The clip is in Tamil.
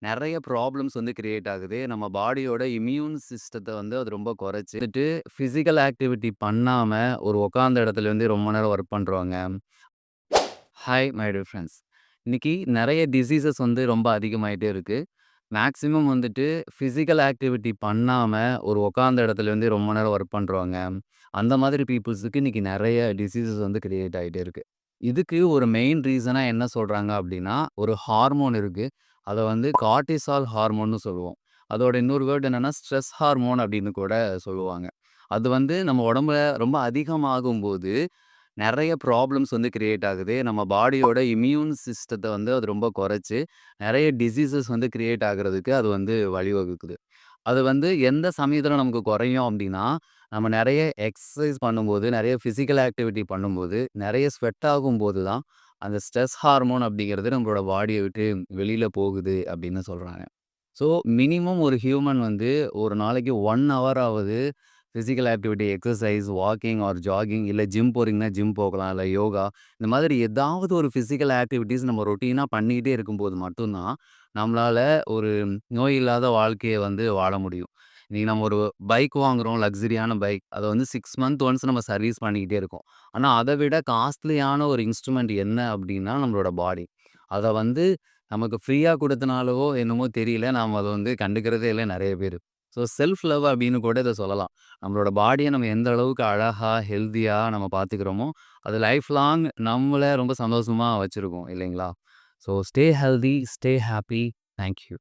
நெறைய ப்ராப்ளம்ஸ் வந்து கிரியேட் ஆகுது. நம்ம பாடியோட இம்யூன் சிஸ்டத்த வந்து அது ரொம்ப குறைச்சிட்டு, பிசிக்கல் ஆக்டிவிட்டி பண்ணாம ஒரு உட்கார்ந்த இடத்துல வந்து ரொம்ப நேரம் ஒர்க் பண்றவங்க. Hi my dear friends. இன்னைக்கு நெறைய டிசீசஸ் வந்து ரொம்ப அதிகமாயிட்டே இருக்கு. மேக்ஸிமம் வந்துட்டு பிசிக்கல் ஆக்டிவிட்டி பண்ணாம ஒரு உட்கார்ந்த இடத்துல வந்து ரொம்ப நேரம் ஒர்க் பண்றவங்க. அந்த மாதிரி பீப்பிள்ஸுக்கு இன்னைக்கு நெறைய டிசீசஸ் வந்து கிரியேட் ஆயிட்டே இருக்கு. இதுக்கு ஒரு மெயின் ரீசனா என்ன சொல்றாங்க அப்டின்னா, ஒரு ஹார்மோன் இருக்கு. அத வந்து கார்ட்டிசால் ஹார்மோன்னு சொல்லுவோம். அதோட இன்னொரு வேர்ட் என்னன்னா, ஸ்ட்ரெஸ் ஹார்மோன் அப்டின்னு கூட சொல்லுவாங்க. அது வந்து நம்ம உடம்புல ரொம்ப அதிகமாகும்போது, நெறைய ப்ராப்ளம்ஸ் வந்து கிரியேட் ஆகுது. நம்ம பாடியோட இம்யூன் சிஸ்டத்த வந்து அது ரொம்ப குறைச்சு, நெறைய டிசீசஸ் வந்து கிரியேட் ஆகுறதுக்கு அது வந்து வழிவகுக்குது. அது வந்து எந்த சமயத்தில நமக்கு குறையும் அப்டின்னா, நம்ம நெறைய எக்சர்சைஸ் பண்ணும்போது, நெறைய பிசிக்கல் ஆக்டிவிட்டி பண்ணும்போது, நெறைய ஸ்வெட் ஆகும்போது தான், அந்த ஸ்ட்ரெஸ் ஹார்மோன் அப்டிங்கிறது நம்மளோட பாடிய விட்டு வெளில போகுது அப்டின்னு சொல்றாங்க. ஸோ, மினிமம் ஒரு ஹியூமன் வந்து ஒரு நாளைக்கு 1 ஹவராவது physical activity, exercise, walking or jogging இல்ல ஜிம் போறீங்கன்னா ஜிம் போகலாம். இல்ல யோகா இந்த மாதிரி ஏதாவது ஒரு பிசிக்கல் ஆக்டிவிட்டீஸ் நம்ம ரொட்டீனா பண்ணிக்கிட்டே இருக்கும்போது மட்டும் தான், நம்மளால ஒரு நோய் இல்லாத வாழ்க்கைய வந்து வாழ முடியும். இன்னைக்கு நம்ம ஒரு பைக் வாங்குறோம், லக்ஸரியான பைக். அத வந்து 6 மந்த் ஒன்ஸ் நம்ம சர்வீஸ் பண்ணிக்கிட்டே இருக்கோம். ஆனா, அத விட காஸ்ட்லியான ஒரு இன்ஸ்ட்ருமெண்ட் என்ன அப்டின்னா, நம்மளோட பாடி. அத வந்து நமக்கு ஃப்ரீயா குடுத்தனாலவோ என்னமோ தெரியல, நாம அத வந்து கண்டுக்கிறதே இல்ல நெறைய பேரு. ஸோ செல்ஃப் லவ் அப்படின்னு கூட இத சொல்லலாம். நம்மளோட பாடிய நம்ம எந்த அளவுக்கு அழகா, ஹெல்த்தியா நம்ம பார்த்துக்கிறோமோ, அது லைஃப் லாங் நம்மள ரொம்ப சந்தோஷமா வச்சிருக்கும் இல்லைங்களா? So stay healthy, stay happy. Thank you.